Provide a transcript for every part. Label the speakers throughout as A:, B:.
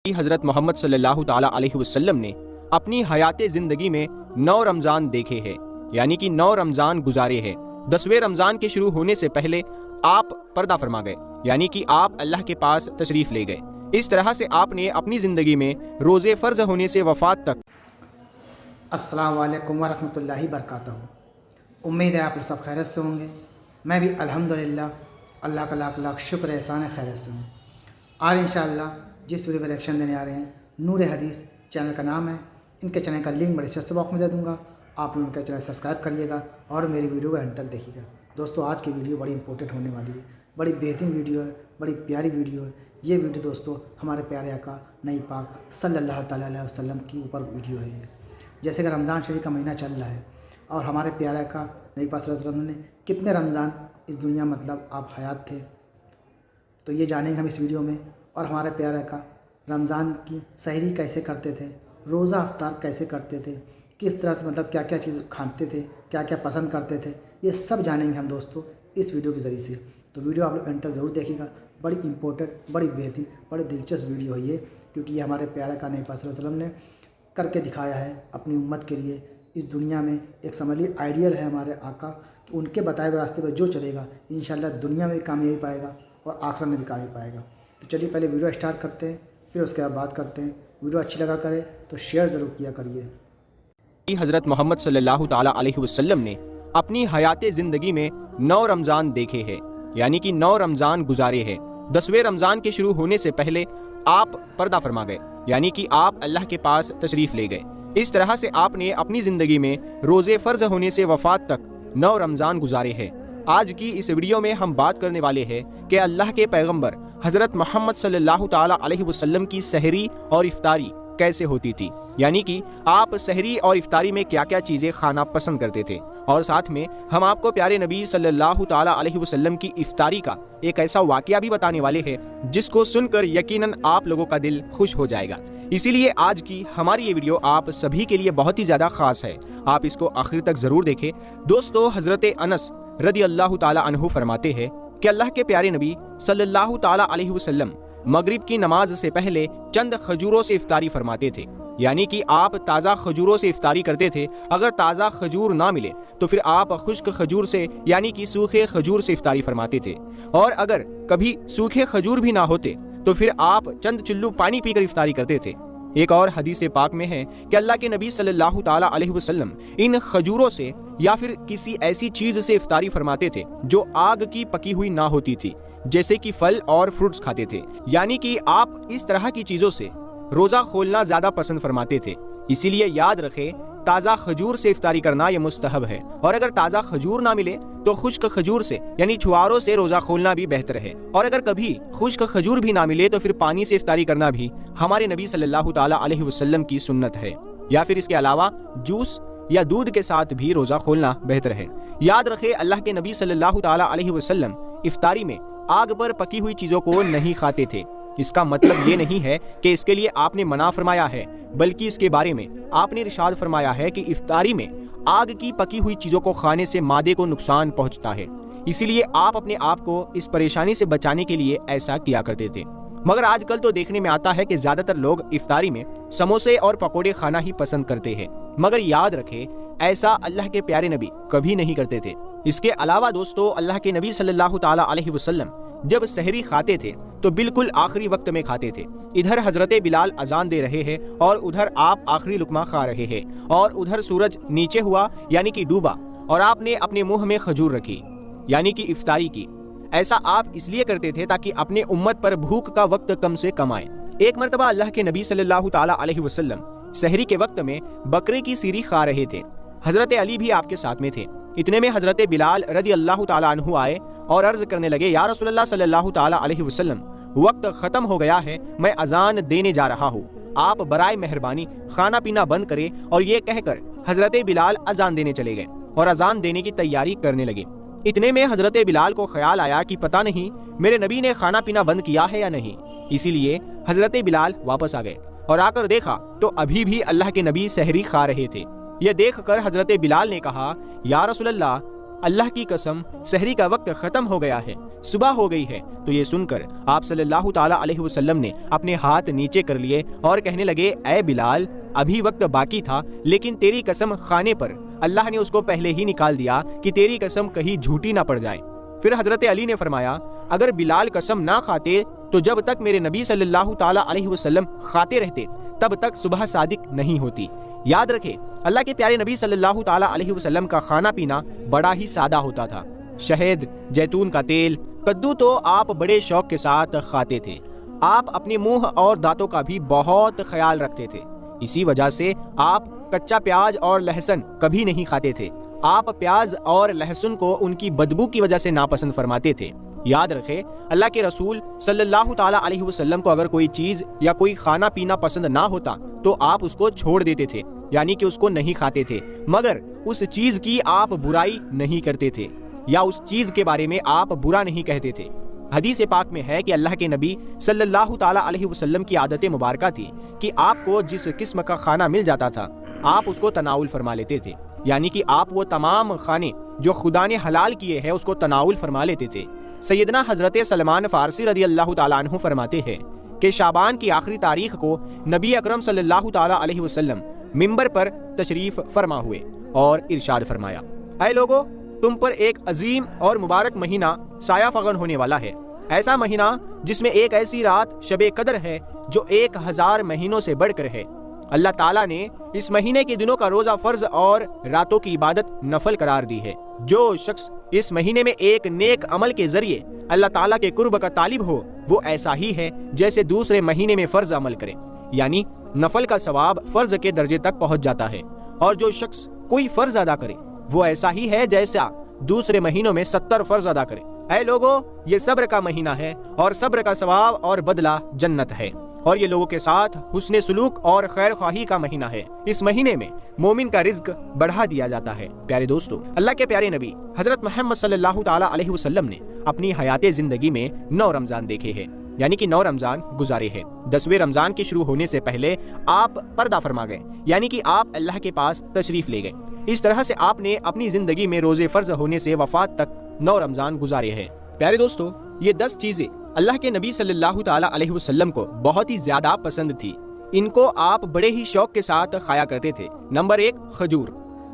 A: حضرت محمد صلی اللہ تعالیٰ علیہ وسلم نے اپنی حیات زندگی میں 9 رمضان دیکھے ہیں، یعنی کہ 9 رمضان گزارے ہیں۔ 10ویں رمضان کے شروع ہونے سے پہلے آپ پردہ فرما گئے، یعنی کہ آپ اللہ کے پاس تشریف لے گئے۔ اس طرح سے آپ نے اپنی زندگی میں روزے فرض ہونے سے وفات تک۔
B: السلام علیکم ورحمۃ اللہ وبرکاتہ۔ امید ہے آپ لوگ سب خیریت سے ہوں گے۔ میں بھی الحمدللہ اللہ کا لاکھ لاکھ شکر احسان ہے، خیریت سے ہوں۔ آج انشاءاللہ جس ویڈیو پر ریئیکشن دینے آ رہے ہیں، نور حدیث چینل کا نام ہے۔ ان کے چینل کا لنک بڑے سستے باکس میں دے دوں گا، آپ لوگ ان کا چینل سبسکرائب کریے گا اور میری ویڈیو کو اینڈ تک دیکھیے گا۔ دوستو آج کی ویڈیو بڑی امپورٹنٹ ہونے والی ہے، بڑی بہترین ویڈیو ہے، بڑی پیاری ویڈیو ہے۔ یہ ویڈیو دوستو ہمارے پیارے آقا نبی پاک صلی اللہ تعالیٰ علیہ وسلم کی اوپر ویڈیو ہے۔ جیسے کہ رمضان شریف کا مہینہ چل رہا ہے اور ہمارے پیارے آقا نبی پاک صلی اللہ علیہ وسلم نے کتنے رمضان اس دنیا مطلب آپ حیات تھے، تو یہ جانیں گے ہم اس ویڈیو میں۔ اور ہمارے پیارے آقا رمضان کی سحری کیسے کرتے تھے، روزہ افطار کیسے کرتے تھے، کس طرح سے مطلب کیا کیا چیز کھاتے تھے، کیا کیا پسند کرتے تھے، یہ سب جانیں گے ہم دوستو اس ویڈیو کے ذریعے سے۔ تو ویڈیو آپ لوگ اینڈ تک ضرور دیکھیے گا، بڑی امپورٹنٹ، بڑی بہترین، بڑی دلچسپ ویڈیو ہے یہ، کیونکہ یہ ہمارے پیارے آقا نبی پاک صلی اللہ علیہ وسلم نے کر کے دکھایا ہے اپنی امت کے لیے۔ اس دنیا میں ایک سمجھ لیے آئیڈیل ہے ہمارے آقا، کہ ان کے بتائے ہوئے راستے پر جو چلے گا انشاءاللہ دنیا میں بھی کامیابی پائے گا اور آخرت میں بھی کامیابی پائے گا۔ تو چلیے پہلے ویڈیو اسٹارٹ کرتے ہیں، پھر اس کے بعد بات کرتے ہیں۔ ویڈیو اچھی لگا کرے تو شیئر ضرور کیا کریے۔
A: حضرت محمد صلی اللہ تعالیٰ علیہ وسلم نے اپنی حیات زندگی میں 9 رمضان دیکھے ہیں، یعنی کہ 9 رمضان گزارے ہیں۔ 10ویں رمضان کے شروع ہونے سے پہلے آپ پردہ فرما گئے، یعنی کہ آپ اللہ کے پاس تشریف لے گئے۔ اس طرح سے آپ نے اپنی زندگی میں روزے فرض ہونے سے وفات تک 9 رمضان گزارے ہیں۔ آج کی اس ویڈیو میں ہم بات کرنے والے ہیں کہ اللہ کے پیغمبر حضرت محمد صلی اللہ تعالیٰ علیہ وسلم کی سحری اور افطاری کیسے ہوتی تھی، یعنی کہ آپ سحری اور افطاری میں کیا کیا چیزیں کھانا پسند کرتے تھے، اور ساتھ میں ہم آپ کو پیارے نبی صلی اللہ تعالیٰ علیہ وسلم کی افطاری کا ایک ایسا واقعہ بھی بتانے والے ہیں جس کو سن کر یقیناً آپ لوگوں کا دل خوش ہو جائے گا۔ اسی لیے آج کی ہماری یہ ویڈیو آپ سبھی کے لیے بہت ہی زیادہ خاص ہے، آپ اس کو آخر تک ضرور دیکھیں۔ دوستو حضرت انس رضی اللہ تعالیٰ عنہ فرماتے ہیں کہ اللہ کے پیارے نبی صلی اللہ تعالیٰ علیہ وسلم مغرب کی نماز سے پہلے چند کھجوروں سے افطاری فرماتے تھے، یعنی کہ آپ تازہ کھجوروں سے افطاری کرتے تھے۔ اگر تازہ کھجور نہ ملے تو پھر آپ خشک کھجور سے یعنی کہ سوکھے کھجور سے افطاری فرماتے تھے، اور اگر کبھی سوکھے کھجور بھی نہ ہوتے تو پھر آپ چند چلو پانی پی کر افطاری کرتے تھے۔ ایک اور حدیث پاک میں ہے کہ اللہ کے نبی صلی اللہ تعالیٰ علیہ وسلم ان کھجوروں سے یا پھر کسی ایسی چیز سے افطاری فرماتے تھے جو آگ کی پکی ہوئی نہ ہوتی تھی، جیسے کہ پھل اور فروٹس کھاتے تھے، یعنی کہ آپ اس طرح کی چیزوں سے روزہ کھولنا زیادہ پسند فرماتے تھے۔ اسی لیے یاد رکھیں، تازہ کھجور سے افطاری کرنا یہ مستحب ہے، اور اگر تازہ کھجور نہ ملے تو خشک کھجور سے یعنی چھواروں سے روزہ کھولنا بھی بہتر ہے، اور اگر کبھی خشک کھجور بھی نہ ملے تو پھر پانی سے افطاری کرنا بھی ہمارے نبی صلی اللہ تعالیٰ علیہ وسلم کی سنت ہے، یا پھر اس کے علاوہ جوس یا دودھ کے ساتھ بھی روزہ کھولنا بہتر ہے۔ یاد رکھیں، اللہ کے نبی صلی اللہ تعالیٰ علیہ وسلم افطاری میں آگ پر پکی ہوئی چیزوں کو نہیں کھاتے تھے۔ اس کا مطلب یہ نہیں ہے کہ اس کے لیے آپ نے منع فرمایا ہے، بلکہ اس کے بارے میں آپ نے ارشاد فرمایا ہے کہ افطاری میں آگ کی پکی ہوئی چیزوں کو کھانے سے معدے کو نقصان پہنچتا ہے، اسی لیے آپ اپنے آپ کو اس پریشانی سے بچانے کے لیے ایسا کیا کرتے تھے۔ مگر آج کل تو دیکھنے میں آتا ہے کہ زیادہ تر لوگ افطاری میں سموسے اور پکوڑے کھانا ہی پسند کرتے ہیں، مگر یاد رکھیں ایسا اللہ کے پیارے نبی کبھی نہیں کرتے تھے۔ اس کے علاوہ دوستو اللہ کے نبی صلی اللہ تعالیٰ علیہ وسلم جب سحری کھاتے تھے تو بالکل آخری وقت میں کھاتے تھے۔ ادھر حضرت بلال اذان دے رہے ہیں اور ادھر آپ آخری لقمہ کھا رہے ہیں، اور ادھر سورج نیچے ہوا یعنی کہ ڈوبا اور آپ نے اپنے منہ میں کھجور رکھی یعنی کہ افطاری کی۔ ایسا آپ اس لیے کرتے تھے تاکہ اپنے امت پر بھوک کا وقت کم سے کم آئے۔ ایک مرتبہ اللہ کے نبی صلی اللہ تعالیٰ علیہ وسلم سحری کے وقت میں بکرے کی سیری کھا رہے تھے، حضرت علی بھی آپ کے ساتھ میں تھے۔ اتنے میں حضرت بلال رضی اللہ تعالیٰ عنہ آئے اور عرض کرنے لگے، یا رسول اللہ صلی اللہ تعالیٰ علیہ وسلم، وقت ختم ہو گیا ہے، میں اذان دینے جا رہا ہوں، آپ برائے مہربانی کھانا پینا بند کریں۔ اور یہ کہہ کر حضرت بلال اذان دینے چلے گئے اور اذان دینے کی تیاری کرنے لگے۔ اتنے میں حضرت بلال کو خیال آیا کہ پتہ نہیں میرے نبی نے کھانا پینا بند کیا ہے یا نہیں، اسی لیے حضرت بلال واپس آ گئے اور آ کر دیکھا تو ابھی بھی اللہ کے نبی سحری کھا رہے تھے۔ یہ دیکھ کر حضرت بلال نے کہا، یا رسول اللہ، اللہ کی قسم سحری کا وقت ختم ہو گیا ہے، صبح ہو گئی ہے۔ تو یہ سن کر آپ صلی اللہ تعالیٰ علیہ وسلم نے اپنے ہاتھ نیچے کر لیے اور کہنے لگے، اے بلال، ابھی وقت باقی تھا، لیکن تیری قسم کھانے پر اللہ نے اس کو پہلے ہی نکال دیا کہ تیری قسم کہیں جھوٹی نہ پڑ جائے۔ پھر حضرت علی نے فرمایا، اگر بلال قسم نہ کھاتے تو جب تک میرے نبی صلی اللہ تعالیٰ علیہ وسلم کھاتے رہتے تب تک صبح صادق نہیں ہوتی۔ یاد رکھے، اللہ کے پیارے نبی صلی اللہ تعالیٰ علیہ وسلم کا کھانا پینا بڑا ہی سادہ ہوتا تھا۔ شہد، جیتون کا تیل، کدو تو آپ بڑے شوق کے ساتھ کھاتے تھے۔ آپ اپنے منہ اور دانتوں کا بھی بہت خیال رکھتے تھے، اسی وجہ سے آپ کچا پیاز اور لہسن کبھی نہیں کھاتے تھے۔ آپ پیاز اور لہسن کو ان کی بدبو کی وجہ سے ناپسند فرماتے تھے۔ یاد رکھے، اللہ کے رسول صلی اللہ تعالیٰ علیہ وسلم کو اگر کوئی چیز یا کوئی کھانا پینا پسند نہ ہوتا تو آپ اس کو چھوڑ دیتے تھے، یعنی کہ اس کو نہیں کھاتے تھے، مگر اس چیز کی آپ برائی نہیں کرتے تھے یا اس چیز کے بارے میں آپ برا نہیں کہتے تھے۔ حدیث پاک میں ہے کہ اللہ کے نبی صلی اللہ تعالیٰ علیہ وسلم کی عادت مبارکہ تھی کہ آپ کو جس قسم کا کھانا مل جاتا تھا آپ اس کو تناول فرما لیتے تھے، یعنی کہ آپ وہ تمام کھانے جو خدا نے حلال کیے ہیں اس کو تناول فرما لیتے تھے۔ سیدنا حضرت سلمان فارسی رضی اللہ تعالیٰ عنہ فرماتے ہیں کہ شعبان کی آخری تاریخ کو نبی اکرم صلی اللہ تعالیٰ علیہ وسلم منبر پر تشریف فرما ہوئے اور ارشاد فرمایا، اے لوگو، تم پر ایک عظیم اور مبارک مہینہ سایہ فغن ہونے والا ہے، ایسا مہینہ جس میں ایک ایسی رات شب قدر ہے جو 1000 مہینوں سے بڑھ کر ہے۔ اللہ تعالیٰ نے اس مہینے کے دنوں کا روزہ فرض اور راتوں کی عبادت نفل قرار دی ہے۔ جو شخص اس مہینے میں ایک نیک عمل کے ذریعے اللہ تعالیٰ کے قرب کا طالب ہو وہ ایسا ہی ہے جیسے دوسرے مہینے میں فرض عمل کرے، یعنی نفل کا ثواب فرض کے درجے تک پہنچ جاتا ہے۔ اور جو شخص کوئی فرض ادا کرے وہ ایسا ہی ہے جیسا دوسرے مہینوں میں 70 فرض ادا کرے۔ اے لوگو، یہ صبر کا مہینہ ہے اور صبر کا ثواب اور بدلہ جنت ہے، اور یہ لوگوں کے ساتھ حسن سلوک اور خیر خواہی کا مہینہ ہے۔ اس مہینے میں مومن کا رزق بڑھا دیا جاتا ہے۔ پیارے دوستو، اللہ کے پیارے نبی حضرت محمد صلی اللہ تعالیٰ علیہ وسلم نے اپنی حیات زندگی میں 9 رمضان دیکھے ہیں، یعنی کہ 9 رمضان گزارے ہیں۔ 10ویں رمضان کے شروع ہونے سے پہلے آپ پردہ فرما گئے، یعنی کہ آپ اللہ کے پاس تشریف لے گئے۔ اس طرح سے آپ نے اپنی زندگی میں روزے فرض ہونے سے وفات تک 9 رمضان گزارے ہیں۔ پیارے دوستو، یہ 10 چیزیں اللہ کے نبی صلی اللہ تعالیٰ علیہ وسلم کو بہت ہی زیادہ پسند تھی، ان کو آپ بڑے ہی شوق کے ساتھ کھایا کرتے تھے۔ نمبر 1، کھجور۔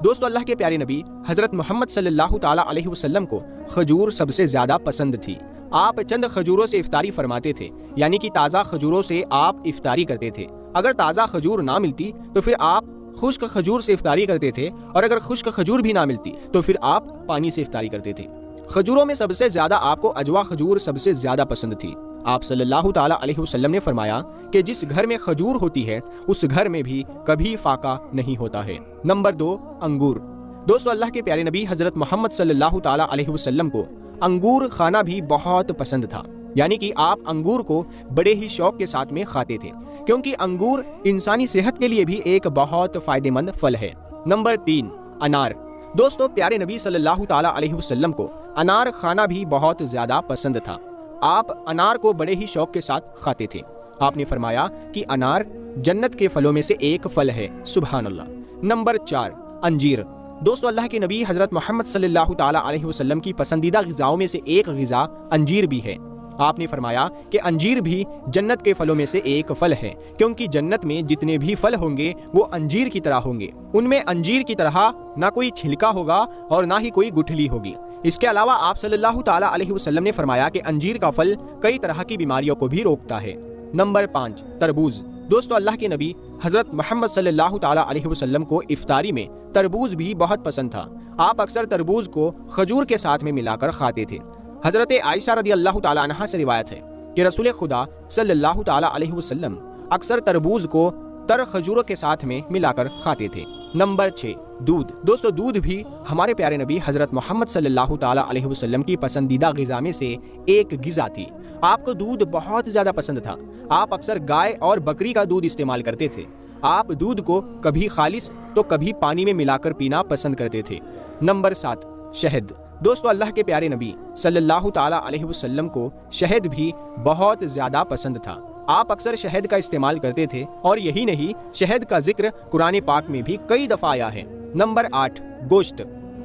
A: دوستو، اللہ کے پیارے نبی حضرت محمد صلی اللہ تعالیٰ علیہ وسلم کو کھجور سب سے زیادہ پسند تھی۔ آپ چند کھجوروں سے افطاری فرماتے تھے، یعنی کہ تازہ کھجوروں سے آپ افطاری کرتے تھے۔ اگر تازہ کھجور نہ ملتی تو پھر آپ خشک کھجور سے افطاری کرتے تھے، اور اگر خشک کھجور بھی نہ ملتی تو پھر آپ پانی سے افطاری کرتے تھے۔ کھجوروں میں سب سے زیادہ آپ کو اجوا کھجور سب سے زیادہ پسند تھی۔ آپ صلی اللہ تعالیٰ علیہ وسلم نے فرمایا کہ جس گھر میں کھجور ہوتی ہے اس گھر میں بھی کبھی فاقہ نہیں ہوتا ہے۔ نمبر 2، انگور۔ دوستو، اللہ کے پیارے نبی حضرت محمد صلی اللہ تعالیٰ علیہ وسلم کو انگور کھانا بھی بہت پسند تھا، یعنی کہ آپ انگور کو بڑے ہی شوق کے ساتھ میں کھاتے تھے، کیونکہ انگور انسانی صحت کے لیے بھی ایک بہت فائدہ مند پھل ہے۔ نمبر 3، انار۔ دوستو، پیارے نبی صلی اللہ تعالیٰ علیہ وسلم کو انار کھانا بھی بہت زیادہ پسند تھا۔ آپ انار کو بڑے ہی شوق کے ساتھ کھاتے تھے۔ آپ نے فرمایا کہ انار جنت کے پھلوں میں سے ایک پھل ہے، سبحان اللہ۔ نمبر 4، انجیر۔ دوستو، اللہ کے نبی حضرت محمد صلی اللہ تعالیٰ علیہ وسلم کی پسندیدہ غذاؤں میں سے ایک غذا انجیر بھی ہے۔ آپ نے فرمایا کہ انجیر بھی جنت کے پھلوں میں سے ایک پھل ہے، کیونکہ جنت میں جتنے بھی پھل ہوں گے وہ انجیر کی طرح ہوں گے۔ ان میں انجیر کی طرح نہ کوئی چھلکا ہوگا اور نہ ہی کوئی گٹھلی ہوگی۔ اس کے علاوہ آپ صلی اللہ تعالیٰ علیہ وسلم نے فرمایا کہ انجیر کا پھل کئی طرح کی بیماریوں کو بھی روکتا ہے۔ نمبر 5، تربوز۔ دوستو، اللہ کے نبی حضرت محمد صلی اللہ تعالیٰ علیہ وسلم کو افطاری میں تربوز بھی بہت پسند تھا۔ آپ اکثر تربوز کو کھجور کے ساتھ میں ملا کر کھاتے تھے۔ حضرت عائشہ رضی اللہ تعالیٰ عنہا سے روایت ہے کہ رسول خدا صلی اللہ تعالیٰ علیہ وسلم اکثر تربوز کو تر کھجوروں کے ساتھ میں ملا کر کھاتے تھے۔ نمبر 6، دودھ۔ دوستو، دودھ بھی ہمارے پیارے نبی حضرت محمد صلی اللہ تعالیٰ علیہ وسلم کی پسندیدہ غذا میں سے ایک غذا تھی۔ آپ کو دودھ بہت زیادہ پسند تھا۔ آپ اکثر گائے اور بکری کا دودھ استعمال کرتے تھے۔ آپ دودھ کو کبھی خالص تو کبھی پانی میں ملا کر پینا پسند کرتے تھے۔ نمبر 7، شہد۔ دوستو، اللہ کے پیارے نبی صلی اللہ تعالیٰ علیہ وسلم کو شہد بھی بہت زیادہ پسند تھا۔ آپ اکثر شہد کا استعمال کرتے تھے، اور یہی نہیں، شہد کا ذکر قرآن پاک میں بھی کئی دفعہ آیا ہے۔ نمبر 8، گوشت۔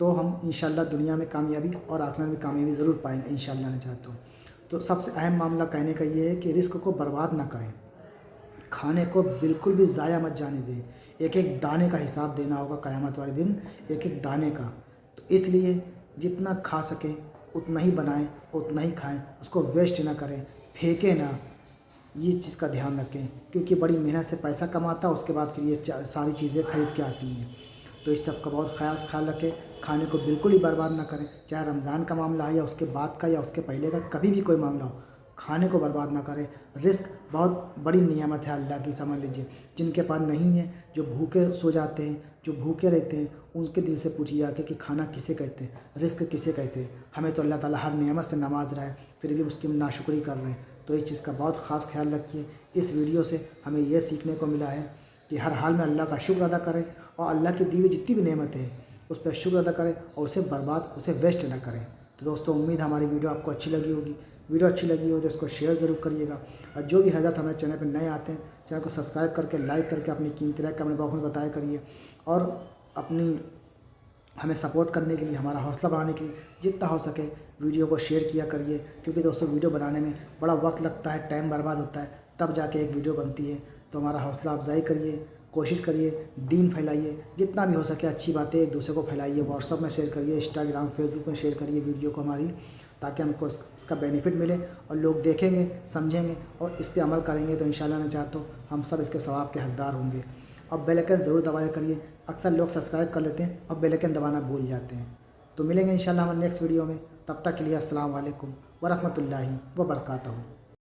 B: تو ہم انشاءاللہ دنیا میں کامیابی اور آخرت میں کامیابی ضرور پائیں گے انشاءاللہ نے چاہتا ہوں۔ تو سب سے اہم معاملہ کہنے کا یہ ہے کہ رزق کو برباد نہ کریں، کھانے کو بالکل بھی ضائع مت جانے دیں۔ ایک ایک دانے کا حساب دینا ہوگا قیامت والے دن، ایک ایک دانے کا۔ تو اس لیے جتنا کھا سکیں اتنا ہی بنائیں، اتنا ہی کھائیں، اس کو ویسٹ نہ کریں، پھینکیں نہ۔ یہ چیز کا دھیان رکھیں، کیونکہ بڑی محنت سے پیسہ کماتا ہے، اس کے بعد پھر یہ ساری چیزیں خرید کے آتی ہیں۔ تو اس سب کا بہت خیال رکھیں، کھانے کو بالکل ہی برباد نہ کریں، چاہے رمضان کا معاملہ ہے یا اس کے بعد کا یا اس کے پہلے کا، کبھی بھی کوئی معاملہ ہو، کھانے کو برباد نہ کریں۔ رزق بہت بڑی نعمت ہے اللہ کی، سمجھ لیجیے۔ جن کے پاس نہیں ہے، جو بھوکے سو جاتے ہیں، جو بھوکے رہتے ہیں، ان کے دل سے پوچھیے آ کے کہ کھانا کسے کہتے ہیں، رزق کسے کہتے ہیں۔ ہمیں تو اللہ تعالیٰ ہر نعمت سے نواز رہا ہے، پھر بھی اس کی ناشکری کر رہے ہیں۔ تو اس چیز کا بہت خاص خیال رکھیے۔ اس ویڈیو سے ہمیں یہ سیکھنے کو ملا ہے کہ ہر حال میں اللہ کا شکر ادا کریں، اور اللہ کی دی ہوئی جتنی بھی نعمتیں ہیں اس پہ شکر ادا کریں، اور اسے ویسٹ نہ کریں۔ تو دوستوں، امید ہے ہماری ویڈیو آپ کو اچھی لگی ہوگی۔ ویڈیو اچھی لگی ہو تو اس کو شیئر ضرور کریے گا، اور جو بھی حضرات ہمارے چینل پہ نئے آتے ہیں چینل کو سبسکرائب کر کے لائک کر کے اپنی قیمتی رائے کمنٹ باکس میں بتایا کریے، اور اپنی ہمیں سپورٹ کرنے کے لیے، ہمارا حوصلہ بڑھانے کے لیے جتنا ہو سکے ویڈیو کو شیئر کیا کریے، کیونکہ دوستوں ویڈیو بنانے میں بڑا وقت لگتا ہے، ٹائم برباد ہوتا ہے، تب جا کے ایک ویڈیو بنتی ہے۔ تو ہمارا حوصلہ افزائی کریے، کوشش کریے، دین پھیلائیے، جتنا بھی ہو سکے اچھی باتیں ایک دوسرے کو پھیلائیے، واٹس ایپ میں شیئر کریے، انسٹاگرام فیس بک میں شیئر کریے ویڈیو کو ہماری، تاکہ ہم کو اس کا بینیفٹ ملے، اور لوگ دیکھیں گے، سمجھیں گے، اور اس پہ عمل کریں گے، تو انشاءاللہ میں چاہتا ہوں ہم سب اس کے ثواب کے حقدار ہوں گے۔ اور بیل آئکن ضرور دبایا کریے، اکثر لوگ سبسکرائب کر لیتے ہیں اور بیل آئکن دبانا بھول جاتے ہیں۔ تو ملیں گے انشاءاللہ ہمارے نیکسٹ ویڈیو میں، تب تک کے لیے السلام علیکم ورحمۃ اللہ وبرکاتہ۔